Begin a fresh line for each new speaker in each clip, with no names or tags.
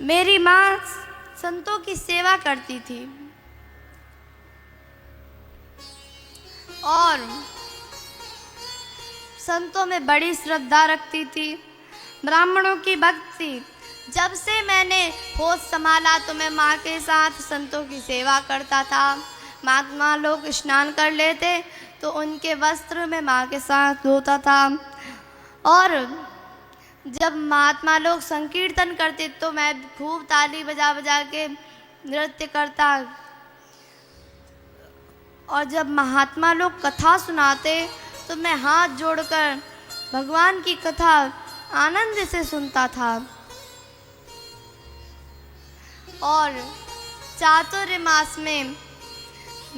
मेरी माँ संतों की सेवा करती थी और संतों में बड़ी श्रद्धा रखती थी, ब्राह्मणों की भक्त थी। जब से मैंने होश संभाला तो मैं माँ के साथ संतों की सेवा करता था। महात्मा लोग स्नान कर लेते तो उनके वस्त्र में माँ के साथ धोता था, और जब महात्मा लोग संकीर्तन करते तो मैं खूब ताली बजा बजा के नृत्य करता, और जब महात्मा लोग कथा सुनाते तो मैं हाथ जोड़कर भगवान की कथा आनंद से सुनता था। और चातुर्मास में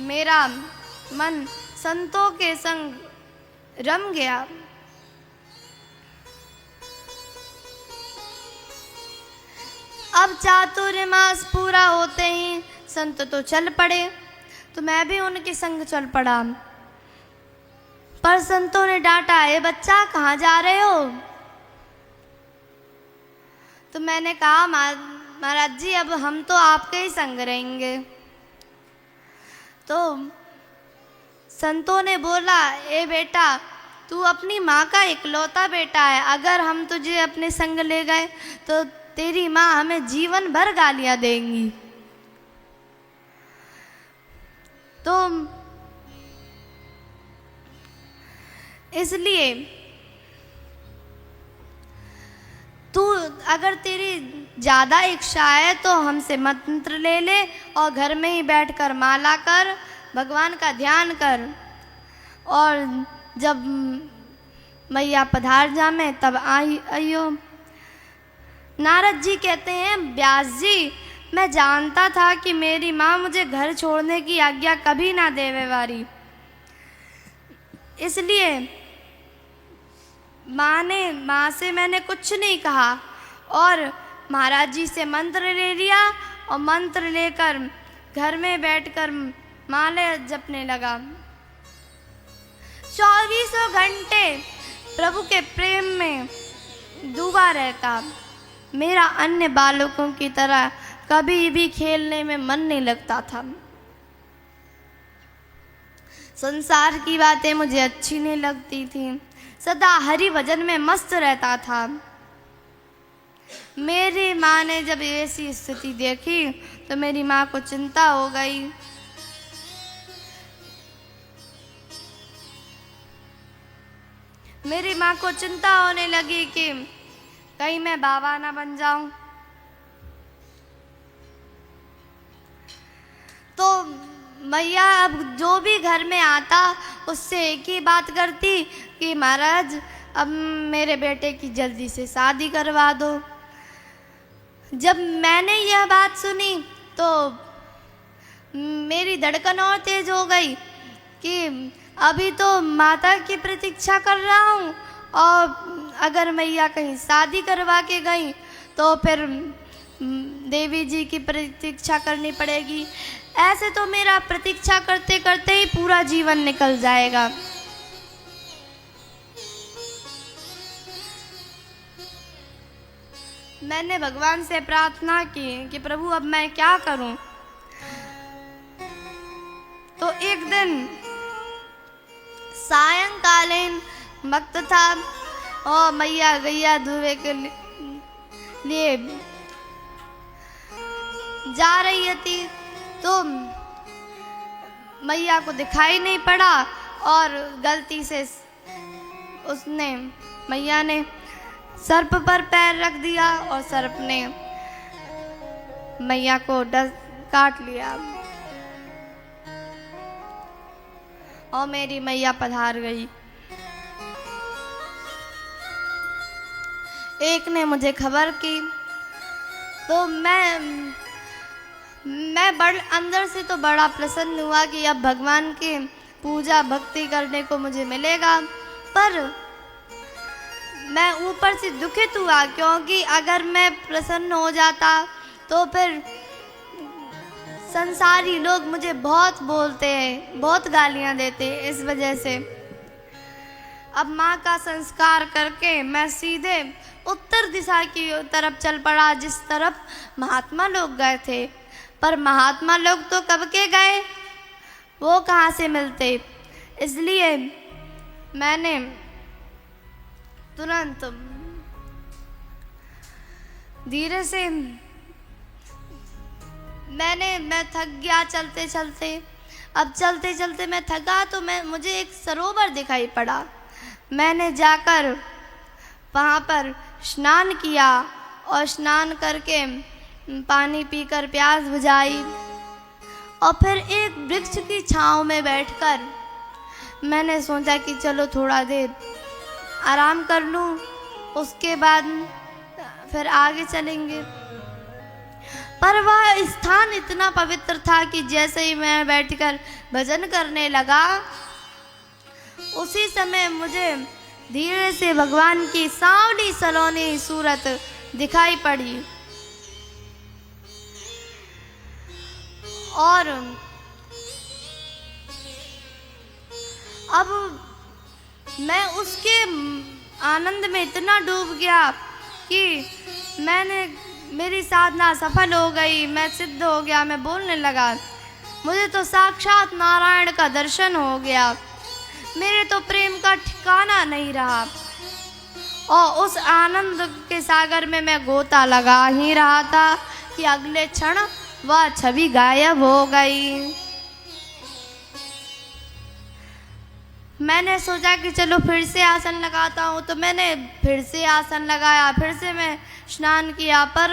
मेरा मन संतों के संग रम गया। अब चातुर्मास पूरा होते ही संत तो चल पड़े, तो मैं भी उनके संग चल पड़ा। पर संतों ने डांटा, ए बच्चा कहाँ जा रहे हो? तो मैंने कहा, महाराज जी अब हम तो आपके ही संग रहेंगे। तो संतों ने बोला, ए बेटा तू अपनी माँ का इकलौता बेटा है, अगर हम तुझे अपने संग ले गए तो तेरी माँ हमें जीवन भर गालियां देंगी। तो इसलिए तू अगर तेरी ज़्यादा इच्छा है तो हमसे मंत्र ले ले और घर में ही बैठकर माला कर, भगवान का ध्यान कर, और जब मैया पधार जामे तब आइयो। नारद जी कहते हैं, व्यास जी मैं जानता था कि मेरी माँ मुझे घर छोड़ने की आज्ञा कभी ना देवे वाली, इसलिए माँ से मैंने कुछ नहीं कहा और महाराज जी से मंत्र ले लिया, और मंत्र लेकर घर में बैठकर माला जपने लगा। 24 घंटे प्रभु के प्रेम में डूबा रहता। मेरा अन्य बालकों की तरह कभी भी खेलने में मन नहीं लगता था। संसार की बातें मुझे अच्छी नहीं लगती थी, सदा हरि भजन में मस्त रहता था। मेरी माँ ने जब ऐसी स्थिति देखी तो मेरी माँ को चिंता हो गई। मेरी माँ को चिंता होने लगी कि कहीं मैं बाबा ना बन जाऊं। तो मैया अब जो भी घर में आता उससे एक ही बात करती कि महाराज अब मेरे बेटे की जल्दी से शादी करवा दो। जब मैंने यह बात सुनी तो मेरी धड़कन और तेज हो गई कि अभी तो माता की प्रतीक्षा कर रहा हूँ, और अगर मैया कहीं शादी करवा के गई तो फिर देवी जी की प्रतीक्षा करनी पड़ेगी। ऐसे तो मेरा प्रतीक्षा करते करते ही पूरा जीवन निकल जाएगा। मैंने भगवान से प्रार्थना की कि प्रभु अब मैं क्या करूं। तो एक दिन सायंकालीन वक्त था और मैया गैया धुए के लिए जा रही थी, तो मैया को दिखाई नहीं पड़ा और गलती से मैया ने सर्प पर पैर रख दिया और सर्प ने मैया को काट लिया और मेरी मैया पधार गई। एक ने मुझे खबर की तो मैं अंदर से तो बड़ा प्रसन्न हुआ कि अब भगवान की पूजा भक्ति करने को मुझे मिलेगा, पर मैं ऊपर से दुखित हुआ क्योंकि अगर मैं प्रसन्न हो जाता तो फिर संसारी लोग मुझे बहुत बोलते हैं, बहुत गालियां देते हैं। इस वजह से अब माँ का संस्कार करके मैं सीधे उत्तर दिशा की तरफ चल पड़ा, जिस तरफ महात्मा लोग गए थे। पर महात्मा लोग तो कब के गए, वो कहाँ से मिलते। इसलिए मैंने तुरंत धीरे से मैं थक गया चलते चलते। अब चलते चलते मैं थका तो मुझे एक सरोवर दिखाई पड़ा। मैंने जाकर वहाँ पर स्नान किया और स्नान करके पानी पीकर प्यास बुझाई और फिर एक वृक्ष की छांव में बैठकर मैंने सोचा कि चलो थोड़ा देर आराम कर लूँ, उसके बाद फिर आगे चलेंगे। पर वह स्थान इतना पवित्र था कि जैसे ही मैं बैठकर भजन करने लगा, उसी समय मुझे धीरे से भगवान की सांवली सलोनी सूरत दिखाई पड़ी और अब मैं उसके आनंद में इतना डूब गया कि मेरी साधना सफल हो गई, मैं सिद्ध हो गया, मैं बोलने लगा। मुझे तो साक्षात नारायण का दर्शन हो गया। मेरे तो प्रेम का ठिकाना नहीं रहा और उस आनंद के सागर में मैं गोता लगा ही रहा था कि अगले क्षण वह छवि गायब हो गई। मैंने सोचा कि चलो फिर से आसन लगाता हूँ, तो मैंने फिर से आसन लगाया, फिर से मैं स्नान किया, पर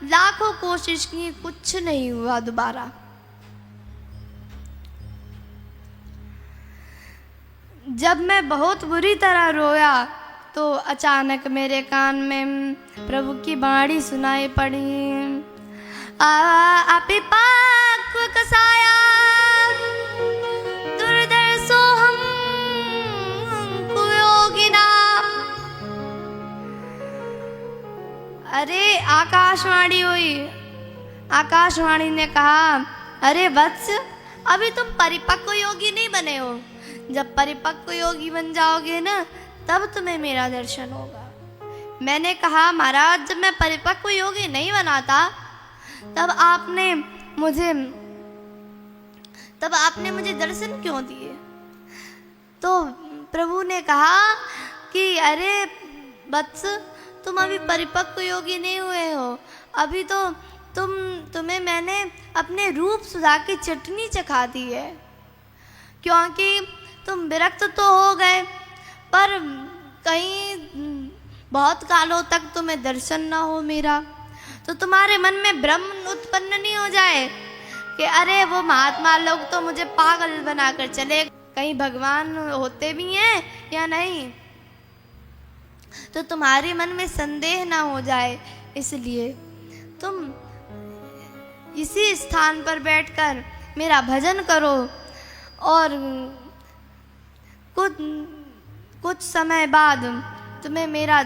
लाखों कोशिश की, कुछ नहीं हुआ दोबारा। जब मैं बहुत बुरी तरह रोया तो अचानक मेरे कान में प्रभु की वाणी सुनाई पड़ी। आपी पाक कसाया दुर्दर्शो हम कुयोगिना। अरे आकाशवाणी हुई। आकाशवाणी ने कहा, अरे वत्स, अभी तुम परिपक्व योगी नहीं बने हो। जब परिपक्व योगी बन जाओगे ना, तब तुम्हें मेरा दर्शन होगा। मैंने कहा, महाराज, जब मैं परिपक्व योगी नहीं बना था, तब आपने मुझे दर्शन क्यों दिए? तो प्रभु ने कहा कि अरे वत्स, तुम अभी परिपक्व योगी नहीं हुए हो। अभी तो तुम्हें मैंने अपने रूप सुधा की चटनी चखा दी है, क्योंकि तुम विरक्त तो हो गए, पर कहीं बहुत कालों तक तुम्हें दर्शन ना हो मेरा, तो तुम्हारे मन में भ्रम उत्पन्न नहीं हो जाए कि अरे वो महात्मा लोग तो मुझे पागल बनाकर चले, कहीं भगवान होते भी हैं या नहीं, तो तुम्हारे मन में संदेह ना हो जाए। इसलिए तुम इसी स्थान पर बैठकर मेरा भजन करो और कुछ समय बाद तुम्हें मेरा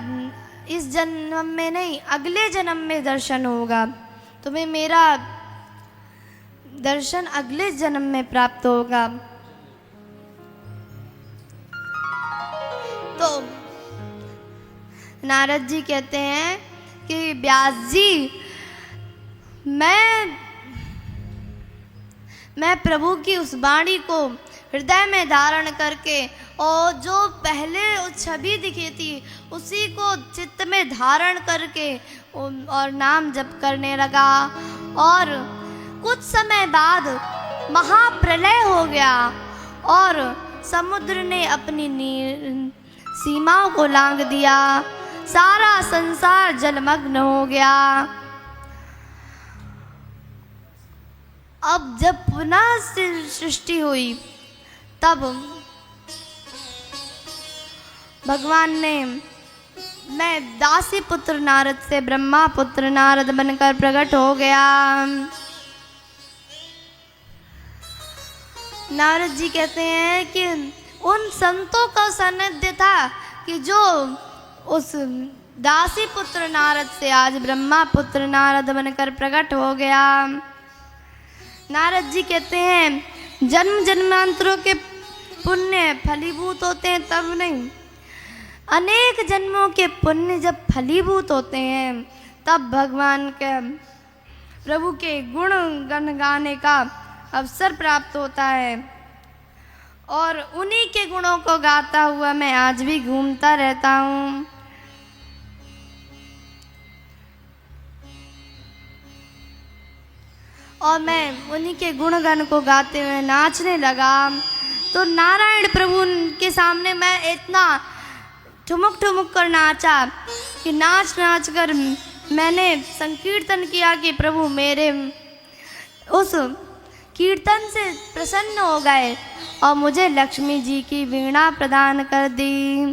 इस जन्म में नहीं, अगले जन्म में दर्शन होगा। तुम्हें मेरा दर्शन अगले जन्म में प्राप्त होगा। तो नारद जी कहते हैं कि व्यास जी, मैं प्रभु की उस वाणी को हृदय में धारण करके और जो पहले उस छवि दिखी थी उसी को चित्त में धारण करके और नाम जप करने लगा। और कुछ समय बाद महाप्रलय हो गया और समुद्र ने अपनी सीमाओं को लांघ दिया, सारा संसार जलमग्न हो गया। अब जब पुनः सृष्टि हुई, तब भगवान ने, मैं दासी पुत्र नारद से ब्रह्मा पुत्र नारद बनकर प्रकट हो गया। नारद जी कहते हैं कि उन संतों का सानिध्य था कि जो उस दासी पुत्र नारद से आज ब्रह्मा पुत्र नारद बनकर प्रकट हो गया। नारद जी कहते हैं, जन्म जन्मांतरों के पुण्य फलीभूत होते हैं तब नहीं, अनेक जन्मों के पुण्य जब फलीभूत होते हैं तब भगवान के प्रभु के गुण गण गाने का अवसर प्राप्त होता है। और उन्हीं के गुणों को गाता हुआ मैं आज भी घूमता रहता हूँ। और मैं उन्हीं के गुणगण को गाते हुए नाचने लगा। तो नारायण प्रभु के सामने मैं इतना ठुमुक ठुमुक कर नाचा कि नाच नाच कर मैंने संकीर्तन किया कि प्रभु मेरे उस कीर्तन से प्रसन्न हो गए और मुझे लक्ष्मी जी की वीणा प्रदान कर दी।